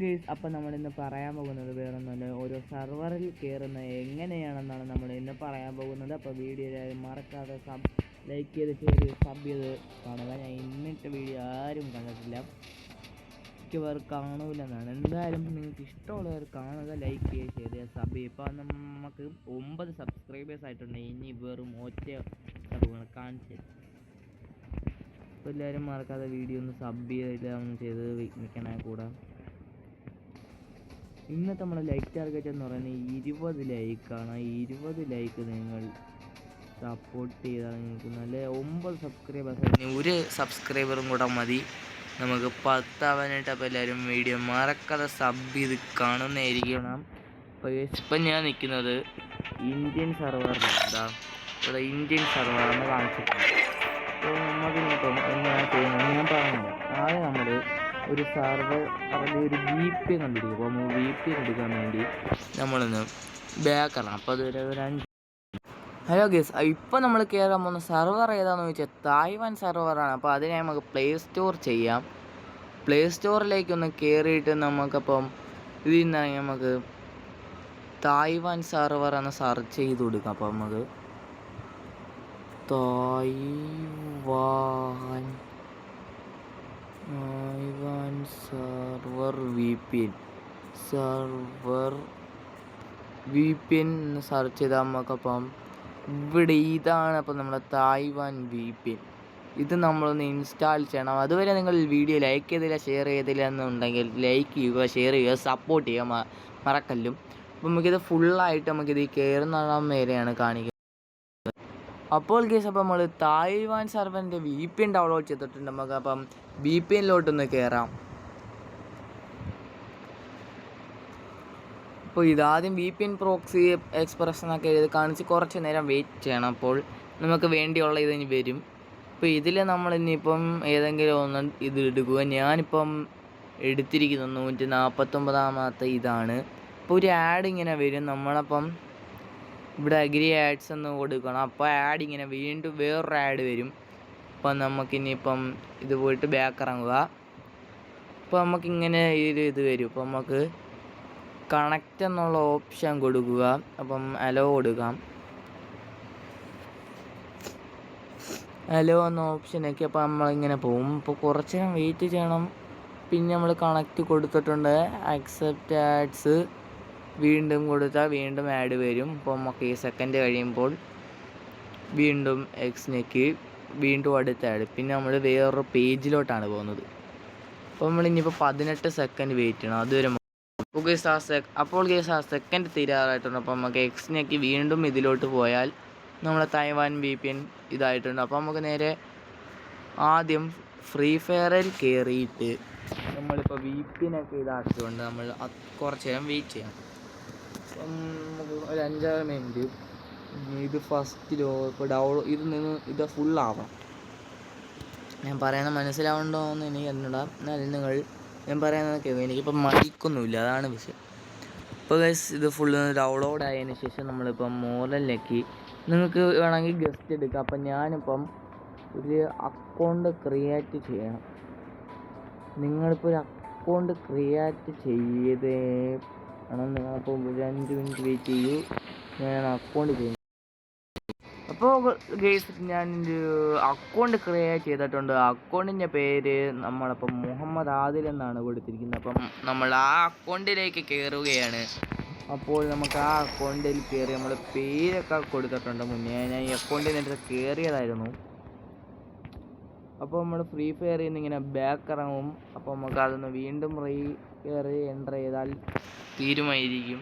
Guys, അപ്പം നമ്മളിന്ന് പറയാൻ പോകുന്നത് വേറൊന്നുമല്ല, ഓരോ സെർവറിൽ കയറുന്നത് എങ്ങനെയാണെന്നാണ് നമ്മൾ ഇന്ന് പറയാൻ പോകുന്നത്. അപ്പോൾ വീഡിയോ മറക്കാതെ ലൈക്ക് ചെയ്ത് ഷെയർ ചെയ്ത് സബ് ചെയ്ത് കാണുക. ഞാൻ ഇന്നിട്ട് വീഡിയോ ആരും കണ്ടിട്ടില്ല, മിക്കവർ കാണൂലെന്നാണ്. എന്തായാലും നിങ്ങൾക്ക് ഇഷ്ടമുള്ളവർ കാണുക, ലൈക്ക് ചെയ്യുക, ഷെയർ ചെയ്യുക, സബ് ചെയ്യുക. ഇപ്പോൾ നമുക്ക് 9 സബ്സ്ക്രൈബേഴ്സ് ആയിട്ടുണ്ട്. ഇനി വെറും ഒറ്റ സബുകൾ കാണിച്ചു. അപ്പോൾ എല്ലാവരും മറക്കാതെ വീഡിയോ ഒന്ന് സബ് ചെയ്തില്ല ഒന്ന് ചെയ്ത് നിൽക്കണേ കൂടെ. ഇന്നത്തെ നമ്മളെ ലൈക്ക് ടാർഗറ്റ് എന്ന് പറയുന്നത് 20 ലൈക്കാണ്. 20 ലൈക്ക് നിങ്ങൾ സപ്പോർട്ട് ചെയ്താൽ നിങ്ങൾക്ക് നല്ല 9 സബ്സ്ക്രൈബേഴ്സ് ആയിരുന്നു. ഒരു സബ്സ്ക്രൈബറും കൂടെ മതി നമുക്ക് 10 ആവാനായിട്ട്. അപ്പോൾ എല്ലാവരും വീഡിയോ മറക്കാതെ സബ് ചെയ്ത് കാണുന്നതായിരിക്കണം. അപ്പോൾ ഇപ്പം ഞാൻ നിൽക്കുന്നത് ഇന്ത്യൻ സെർവറിലാണ്. എന്താ ഇവിടെ ഇന്ത്യൻ സെർവറാണ് കാണിച്ചിട്ടുണ്ട്. അപ്പോൾ നമുക്കിപ്പം എന്താണ് ചെയ്യുന്നത് ഞാൻ പറയുന്നത്. ആദ്യം നമ്മൾ ഒരു സെർവർ അതിൽ ഒരു VPN കണ്ടുപിടിക്കും. അപ്പോൾ നമ്മൾ VPN എടുക്കാൻ വേണ്ടി നമ്മളൊന്ന് ബാക്കണം. അപ്പോൾ അതൊരു 5. ഹലോ ഗേസ്, ഇപ്പോൾ നമ്മൾ കയറാൻ പോകുന്ന സെർവർ ഏതാണെന്ന് ചോദിച്ചാൽ തായ്വാൻ സെർവറാണ്. അപ്പോൾ അതിനെ നമുക്ക് പ്ലേ സ്റ്റോർ ചെയ്യാം. പ്ലേ സ്റ്റോറിലേക്കൊന്ന് കയറിയിട്ട് നമുക്കപ്പം ഇതിൽ നിന്നാണെങ്കിൽ നമുക്ക് തായ്വാൻ സെർവർ എന്ന് സെർച്ച് ചെയ്ത് കൊടുക്കാം. അപ്പോൾ നമുക്ക് തായ്വാൻ സെർവർ VPN എന്ന് സെർച്ച് ചെയ്താൽ നമുക്കപ്പം ഇവിടെ ഇതാണ്. അപ്പം നമ്മുടെ തായ്വാൻ VPN. ഇത് നമ്മളൊന്ന് ഇൻസ്റ്റാൾ ചെയ്യണം. അതുവരെ നിങ്ങൾ വീഡിയോ ലൈക്ക് ചെയ്തില്ല, ഷെയർ ചെയ്തില്ല എന്നുണ്ടെങ്കിൽ ലൈക്ക് ചെയ്യുക, ഷെയർ ചെയ്യുക, സപ്പോർട്ട് ചെയ്യുക മറക്കല്ലും. അപ്പം നമുക്കിത് ഫുള്ളായിട്ട് നമുക്കിത് കയറുന്നിടം വരെയാണ് കാണിക്കുന്നത്. അപ്പോൾ ഗേസ്, അപ്പോൾ നമ്മൾ തായ്വാൻ സെർവറിൻ്റെ VPN ഡൗൺലോഡ് ചെയ്തിട്ടുണ്ട്. നമുക്ക് അപ്പം VPNലോട്ടൊന്ന് കയറാം. അപ്പോൾ ഇതാദ്യം VPN പ്രോക്സി എക്സ്പ്രസ് എന്നൊക്കെ എഴുതി കാണിച്ച് കുറച്ച് നേരം വെയിറ്റ് ചെയ്യണം. അപ്പോൾ നമുക്ക് വേണ്ടിയുള്ള ഇതിന് വരും. അപ്പോൾ ഇതിൽ നമ്മൾ ഇനിയിപ്പം ഏതെങ്കിലും ഒന്ന് ഇത് എടുക്കുക. ഞാനിപ്പം എടുത്തിരിക്കുന്നത് 149ാമത്തെ ഇതാണ്. അപ്പോൾ ഒരു ആഡ് ഇങ്ങനെ വരും. നമ്മളപ്പം ഇവിടെ അഗ്രി ആഡ്സ് എന്ന് കൊടുക്കണം. അപ്പോൾ ആഡ് ഇങ്ങനെ വീണ്ടും വേറൊരു ആഡ് വരും. അപ്പം നമുക്കിനിയിപ്പം ഇത് പോയിട്ട് ബാക്ക് ഇറങ്ങുക. അപ്പോൾ നമുക്കിങ്ങനെ ഇത് വരും. അപ്പോൾ നമുക്ക് കണക്റ്റ് എന്നുള്ള ഓപ്ഷൻ കൊടുക്കുക. അപ്പം അലോ കൊടുക്കാം. അലോ എന്ന ഓപ്ഷനൊക്കെ അപ്പോൾ നമ്മളിങ്ങനെ പോകും. അപ്പോൾ കുറച്ച് നേരം വെയിറ്റ് ചെയ്യണം. പിന്നെ നമ്മൾ കണക്റ്റ് കൊടുത്തിട്ടുണ്ട്. അക്സെപ്റ്റ് ആഡ്സ് വീണ്ടും കൊടുത്താൽ വീണ്ടും ആഡ് വരും. അപ്പോൾ നമുക്ക് ഈ സെക്കൻഡ് കഴിയുമ്പോൾ വീണ്ടും എക്സിനേക്ക് വീണ്ടും അടുത്ത ആഡ്. പിന്നെ നമ്മൾ വേറൊരു പേജിലോട്ടാണ് പോകുന്നത്. അപ്പോൾ നമ്മളിനിയിപ്പോൾ 18 സെക്കൻഡ് വെയിറ്റ് ചെയ്യണം. അതുവരെ അപ്പോൾ കേസ് ആ സെക്കൻഡ് തീരാറായിട്ടുണ്ട്. അപ്പോൾ നമുക്ക് എക്സിനേക്ക് വീണ്ടും ഇതിലോട്ട് പോയാൽ നമ്മളെ തായ്വാൻ VPN ഇതായിട്ടുണ്ട്. അപ്പോൾ നമുക്ക് നേരെ ആദ്യം ഫ്രീ ഫയറിൽ കയറിയിട്ട് നമ്മളിപ്പോൾ VPN ഒക്കെ ഇതാക്കിക്കൊണ്ട് നമ്മൾ കുറച്ച് നേരം വെയിറ്റ് ചെയ്യണം. അപ്പം നമുക്ക് ഒരു 5-6 മിനിറ്റ് ഇത് ഫസ്റ്റിലോ ഇപ്പോൾ ഇത് ഫുള്ളാവണം. ഞാൻ പറയുന്നത് മനസ്സിലാവുന്നുണ്ടോ എന്ന് എനിക്ക് അറിഞ്ഞൂടാ. എന്നാലും നിങ്ങൾ ഞാൻ പറയുന്നതൊക്കെ എനിക്കിപ്പം മടിക്കൊന്നുമില്ല, അതാണ് വിഷയം. ഇപ്പോൾ ഗൈസ് ഇത് ഫുള്ള് ഡൗൺലോഡ് ആയതിനു ശേഷം നമ്മളിപ്പം മോഡലിലേക്ക് നിങ്ങൾക്ക് വേണമെങ്കിൽ ഗസ്റ്റ് എടുക്കാം. അപ്പം ഞാനിപ്പം ഒരു അക്കൗണ്ട് ക്രിയേറ്റ് ചെയ്യണം. നിങ്ങളിപ്പോൾ ഒരു അക്കൗണ്ട് ക്രിയേറ്റ് ചെയ്തേ വേണം. നിങ്ങളിപ്പോൾ ഒരു 5 മിനിറ്റ് വെയിറ്റ് ചെയ്യൂ, ഞാൻ അക്കൗണ്ട് ചെയ്യും. അപ്പോൾ ഗൈസ് ഞാനൊരു അക്കൗണ്ട് ക്രിയേറ്റ് ചെയ്തിട്ടുണ്ട്. അക്കൗണ്ടിൻ്റെ പേര് നമ്മളിപ്പം മുഹമ്മദ് ആദിൽ എന്നാണ് കൊടുത്തിരിക്കുന്നത്. അപ്പം നമ്മൾ ആ അക്കൗണ്ടിലേക്ക് കയറുകയാണ്. അപ്പോൾ നമുക്ക് ആ അക്കൗണ്ടിൽ കയറി നമ്മൾ പേരൊക്കെ കൊടുത്തിട്ടുണ്ട്. മുന്നേ ഞാൻ ഈ അക്കൗണ്ടിൻ്റെ കയറിയതായിരുന്നു. അപ്പോൾ നമ്മൾ ഫ്രീ ഫയറിൽ നിന്ന് ഇങ്ങനെ ബാക്ക് ഇറങ്ങും. അപ്പോൾ നമുക്ക് അതൊന്ന് വീണ്ടും കയറി എൻ്റർ ചെയ്താൽ തീരുമായിരിക്കും.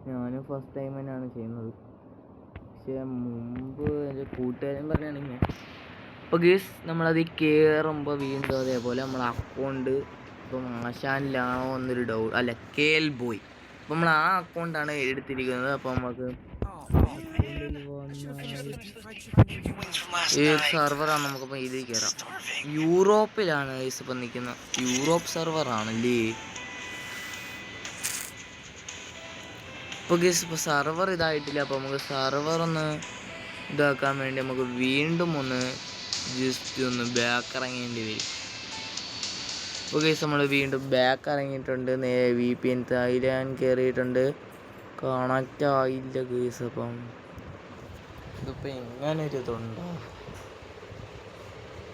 ഞാനും ഫസ്റ്റ് ടൈം തന്നെയാണ് ചെയ്യുന്നത്, പക്ഷേ മുമ്പ് എൻ്റെ കൂട്ടുകാരൻ പറയുകയാണെങ്കിൽ. അപ്പോൾ ഗേസ് നമ്മളതിൽ കയറുമ്പോൾ വീണ്ടും അതേപോലെ നമ്മൾ അക്കൗണ്ട് ഇപ്പം ആശാനിലാണോ എന്നൊരു ഡൗട്ട്, അല്ല KL ബോയ്. അപ്പം നമ്മൾ ആ അക്കൗണ്ടാണ് എടുത്തിരിക്കുന്നത്. അപ്പോൾ നമുക്ക് ഈ സെർവറാണ്. നമുക്കിപ്പോൾ ഇതിൽ കയറാം. യൂറോപ്പിലാണ് ഗേസ് ഇപ്പം നിൽക്കുന്നത്. യൂറോപ്പ് സെർവറാണല്ലേ. ഇപ്പോൾ ഗേസ് ഇപ്പോൾ സെർവർ ഇതായിട്ടില്ല. അപ്പോൾ നമുക്ക് സെർവർ ഒന്ന് ഇതാക്കാൻ വേണ്ടി നമുക്ക് വീണ്ടും ഒന്ന് ജസ്റ്റ് ഒന്ന് ബാക്ക് ഇറങ്ങേണ്ടി വരും. അപ്പോൾ ഗൈസ് നമ്മൾ വീണ്ടും ബാക്ക് ഇറങ്ങിയിട്ടുണ്ട്. VPN തായ്ലാൻഡ് കയറിയിട്ടുണ്ട്. കണക്റ്റ് ആയില്ല ഗൈസ്. അപ്പം ഇതിപ്പോൾ എങ്ങനൊരു ഇതുണ്ടോ?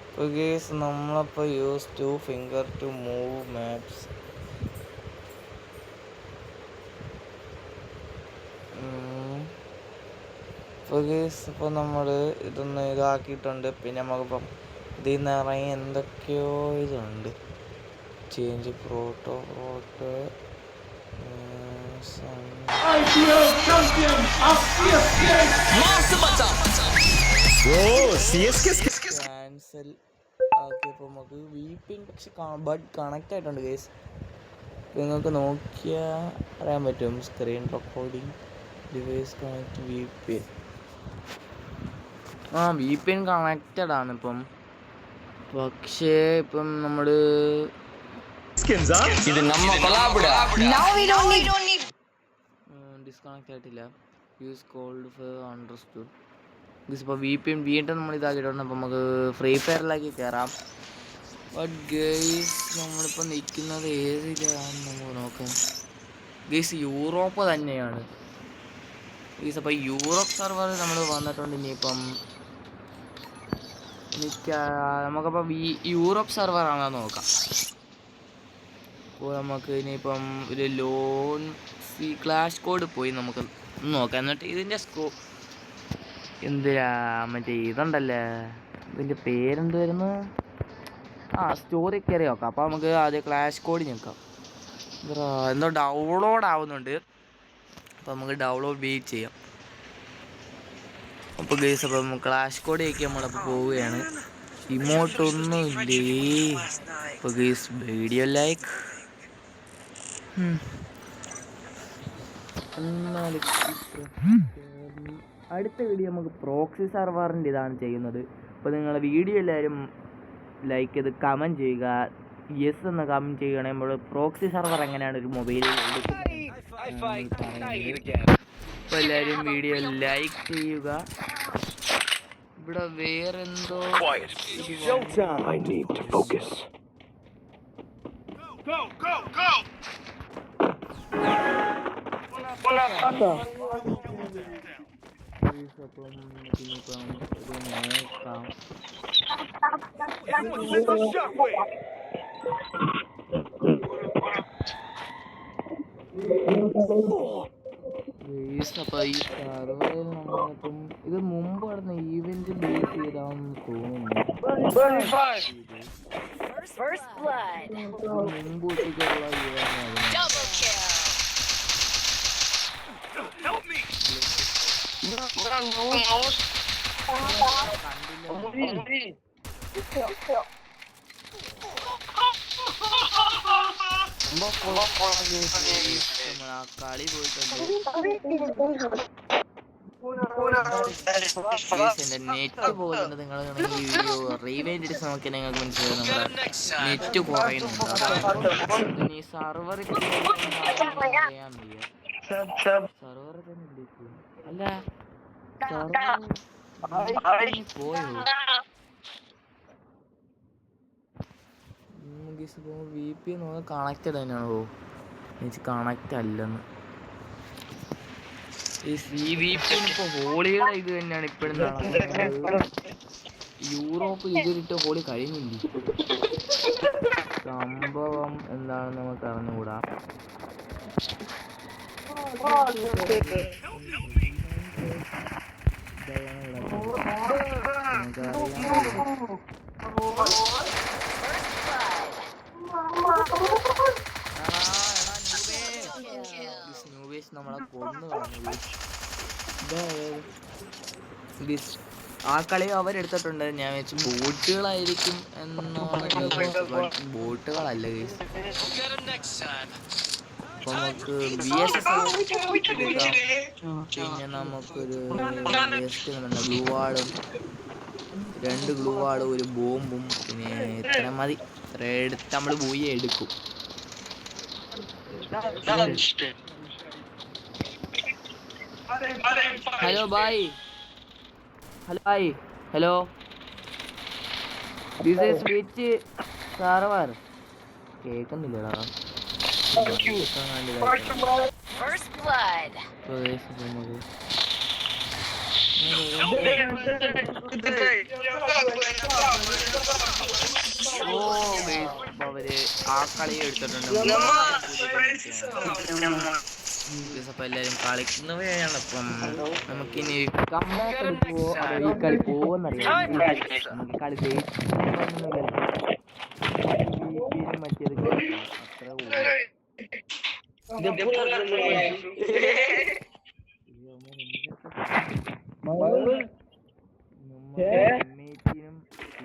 അപ്പോൾ ഗൈസ് നമ്മളപ്പോൾ use 2 finger to move maps. അപ്പോൾ ഗൈസ് ഇപ്പോൾ നമ്മൾ ഇതൊന്ന് ഇതാക്കിയിട്ടുണ്ട്. പിന്നെ നമുക്കിപ്പം ഇതിൽ നിന്ന് ഇറങ്ങി എന്തൊക്കെയോ ഇതുണ്ട്. ചേഞ്ച് പ്രോട്ടോ ക്യാൻസൽ ആക്കിയപ്പോൾ നമുക്ക് VPN പക്ഷെ ബഡ് കണക്റ്റ് ആയിട്ടുണ്ട് ഗൈസ്. നിങ്ങൾക്ക് നോക്കിയാൽ അറിയാൻ പറ്റും. Screen recording device connect VPN. VPN connected ആണ് ഇപ്പം. പക്ഷേ ഇപ്പം നമ്മൾ ഡിസ്കണക്റ്റ് ആയിട്ടില്ല. Use cold for understood. ഇപ്പോൾ VPN വീണ്ടും നമ്മൾ ഇതാക്കിയിട്ടുണ്ട്. അപ്പം നമുക്ക് ഫ്രീ ഫയറിലേക്ക് കയറാം. ബട്ട് ഗെയ്സ് നമ്മളിപ്പോൾ നിൽക്കുന്നത് ഏതിലാണ് നമുക്ക് നോക്കാം. ഗെയ്സ് യൂറോപ്പ് തന്നെയാണ് ഗെയ്സ്. അപ്പോൾ യൂറോപ്പ് സെർവർ നമ്മൾ വന്നിട്ടുണ്ട്. ഇനിയിപ്പം നമുക്കപ്പോൾ യൂറോപ്പ് സെർവറാണോ നോക്കാം. അപ്പോൾ നമുക്ക് ഇനിയിപ്പം ഒരു ലോൺ ക്ലാഷ് കോഡ് പോയി നമുക്ക് നോക്കാം. എന്നിട്ട് ഇതിൻ്റെ എന്തിനാ മറ്റേ ഇതുണ്ടല്ലേ, ഇതിൻ്റെ പേരെന്തുവായിരുന്നു, സ്റ്റോറി കയറി നോക്കാം. അപ്പോൾ നമുക്ക് ആദ്യം ക്ലാഷ് കോഡ് നോക്കാം. എന്തോ ഡൗൺലോഡ് ആവുന്നുണ്ട്. അപ്പോൾ നമുക്ക് ഡൗൺലോഡ് വെയിറ്റ് ചെയ്യാം. അപ്പോൾ ഗൈസ് അപ്പം ക്ലാഷ് കോഡിലേക്ക് നമ്മളപ്പോൾ പോവുകയാണ്. ഇമോട്ടൊന്നും ഇല്ലേ. അപ്പോൾ ഗൈസ് വീഡിയോ ലൈക്ക് അടുത്ത വീഡിയോ നമുക്ക് പ്രോക്സി സർവറിൻ്റെ ഇതാണ് ചെയ്യുന്നത്. അപ്പോൾ നിങ്ങൾ വീഡിയോ എല്ലാവരും ലൈക്ക് ചെയ്ത് കമൻറ്റ് ചെയ്യുക. യെസ് എന്ന് കമൻറ്റ് ചെയ്യണമെങ്കിൽ പ്രോക്സി സർവർ എങ്ങനെയാണ് ഒരു മൊബൈലിൽ എടുക്കുന്നത്. അപ്പോൾ എല്ലാവരും വീഡിയോ ലൈക്ക് ചെയ്യുക. ഇവിടെ വേറെന്തോ അപ്പോൾ ഈ സർവറിൽ നമ്മളിപ്പം ഇത് മുമ്പ് നടന്ന ഈവന്റ് ബേസ് ചെയ്താണെന്ന് തോന്നുന്നു. മുമ്പൂട്ടിക്കുള്ള കളി പോയിട്ടുണ്ട്. നെറ്റ് പോകുന്നുണ്ട്. നിങ്ങൾ ഈ വീഡിയോ റീവൈൻഡ് അടിച്ച് നോക്കിയാൽ നിങ്ങൾക്ക് മനസ്സിലാവും നമ്മുടെ നെറ്റ് കുറയുന്നുണ്ട്. ഇനി സർവർ അറിയാൻ വയ്യ. സർവർ തന്നെ അല്ല പോയോ. VPN കണക്റ്റഡ് തന്നെയാണോ? എനിക്ക് കണക്റ്റ് അല്ലെന്ന്. ഈ VPN ഇപ്പോൾ ഹോളിയുടെ ഇത് തന്നെയാണ് ഇപ്പോഴും നടക്കുന്നത്. യൂറോപ്പ് ഇതിലിട്ട് ഹോളി കഴിഞ്ഞില്ല. സംഭവം എന്താണെന്ന് നമുക്ക് അറിഞ്ഞുകൂടാ. നമ്മളെ കൊന്നു കളഞ്ഞു. ആ കളി അവരെടുത്തിട്ടുണ്ട്. ഞാൻ വെച്ച് ബോട്ടുകളായിരിക്കും എന്നാണ്. ബോട്ടുകളല്ല ഗൈസ്. അപ്പോൾ നമുക്ക് പിന്നെ നമുക്കൊരു ഗ്ലൂവാളും 2 ഗ്ലൂവാളും ഒരു ബോംബും പിന്നെ ഇത്ര മതി. ഇത്ര എടുത്ത് നമ്മൾ പോയി എടുക്കും. Hello bye. This is which server? കേൾക്കുന്നില്ലടാ. അവര് ആ കളി എടുത്തിട്ടുണ്ട്. അപ്പൊ എല്ലാരും കളിക്കുന്നവരാണ്. അപ്പം നമുക്കിനി കംബാക്ക് എടുക്കുവോ അതോ ഈ കളി പോവെന്നറിയാം. നമുക്ക് കളി ജയിക്കും മറ്റേത് കളിക്കാം. അത്ര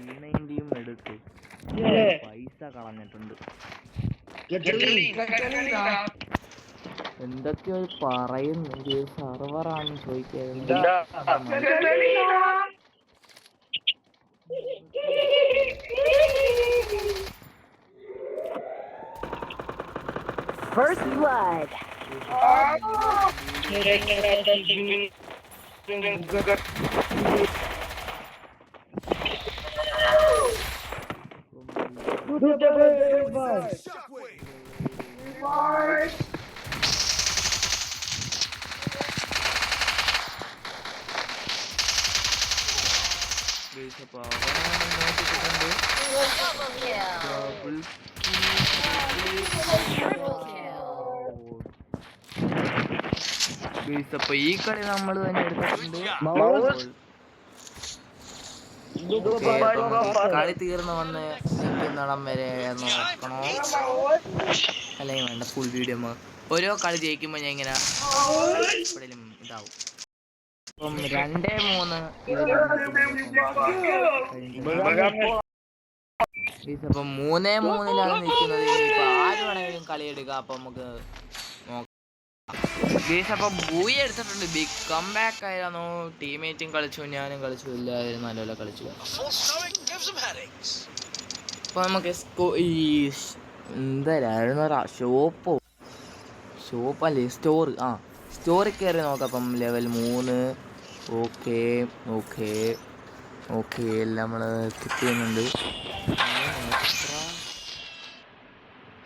M18-യും എടുത്ത് പൈസ കളഞ്ഞിട്ടുണ്ട്. എന്തൊക്കെയോ പറയുന്നു. ഒരു സർവറാണെന്ന് ചോദിക്കായിരുന്നു. First blood. അപ്പൊ ഈ കളി നമ്മൾ തന്നെ എടുത്തിട്ടുണ്ട്. കളി തീർന്നു വന്ന് നിൽക്കുന്നിടം വരെ നോക്കണോ അല്ലെങ്കിൽ വേണ്ട ഫുൾ വീഡിയോ. ഓരോ കളി ജയിക്കുമ്പോൾ ഞാൻ ഇങ്ങനെ എപ്പോഴും ഇതാവും. അപ്പം 2-3 അപ്പം 3-3 നിൽക്കുന്നത്. ഇനിയിപ്പോ ആര് വേണമെങ്കിലും കളി എടുക്കാം. അപ്പൊ നമുക്ക് അപ്പം ബൂയി എടുത്തിട്ടുണ്ട്. ബിഗ് കംബാക്ക് ആയിരുന്നു. ടീമേറ്റും കളിച്ചു, ഞാനും കളിച്ചു, എല്ലാവരും നല്ലപോലെ കളിച്ചു. അപ്പൊ നമുക്ക് ഈ എന്തായിരുന്നു ഷോപ്പല്ലേ സ്റ്റോറി കയറി നോക്കാം. അപ്പം ലെവൽ 3 ഓക്കെ എല്ലാം നമ്മൾ കിട്ടുന്നുണ്ട്.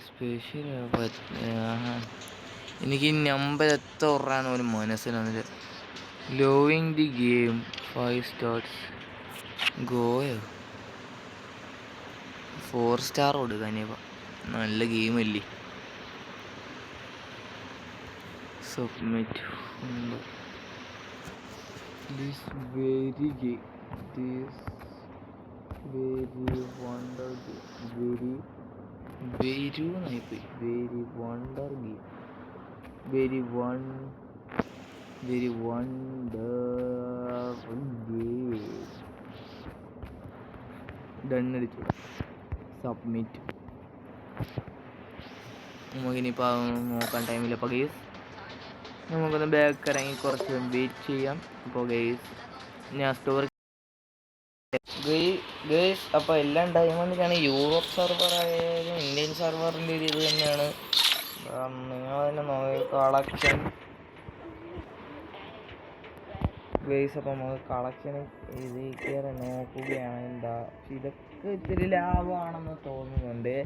സ്പെഷ്യൽ എനിക്ക് ഈ നമ്പർ എത്ര ഓർറാണ് ഒരു മനസ്സിലാവുന്നില്ല. ലോവിങ് ദി ഗെയിം 5 stars ഗോയോ 4 star കൊടുക്കാൻ. നല്ല ഗെയിമല്ലേ. Submit this very game very wonder very wonder game very wonderful game. ഡണ്ണടിച്ചു. സബ്മിറ്റ്. നമുക്കിനിപ്പോൾ നോക്കാൻ ടൈമില്ല. അപ്പോൾ ഗെയ്സ് നമുക്കൊന്ന് ബാക്ക് ഇറങ്ങി കുറച്ച് വെയിറ്റ് ചെയ്യാം. അപ്പോൾ ഗെയ്സ് ഞാൻ സ്റ്റോറി ഗെയ്സ് അപ്പോൾ എല്ലാം ഡയമണ്ടിലാണ്. യൂറോപ്പ് സെർവർ ആയാലും ഇന്ത്യൻ സെർവറിൻ്റെ ഒരു ഇത് തന്നെയാണ്. നിങ്ങൾ തന്നെ നോക്കി കളക്ഷൻ ഗെയ്സ്. അപ്പോൾ നമുക്ക് കളക്ഷൻ ഇത് കയറി നോക്കുകയാണെങ്കിൽ ഇതൊക്കെ ഇത്തിരി ലാഭമാണെന്ന് തോന്നുന്നുണ്ട്.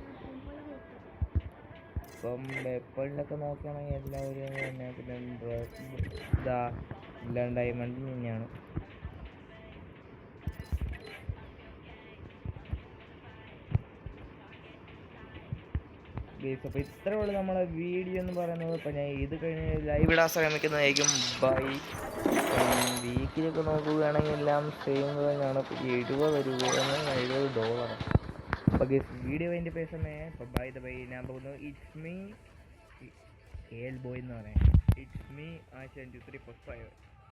ഇപ്പം വെപ്പണിലൊക്കെ നോക്കുകയാണെങ്കിൽ എല്ലാവരും തന്നെ പിന്നെ എല്ലാം ഡയമണ്ട് തന്നെയാണ്. അപ്പോൾ ഇത്ര ഉള്ളൂ നമ്മളെ വീഡിയോ എന്ന് പറയുന്നത്. അപ്പോൾ ഞാൻ ഇത് കഴിഞ്ഞ് ലൈവ് ഇടാൻ ശ്രമിക്കുന്നതായിരിക്കും. ബൈ. വീക്കിലൊക്കെ നോക്കുകയാണെങ്കിൽ എല്ലാം സെയിം തന്നെയാണ്. $70 $70. അപ്പോൾ വീഡിയോ അതിൻ്റെ പേസമേ. അപ്പോൾ ബൈ ഞാൻ പോകുന്നു. ഇറ്റ്സ് മീ KL ബോയ് എന്ന് പറയാം. It's me 1 2 3 4 5.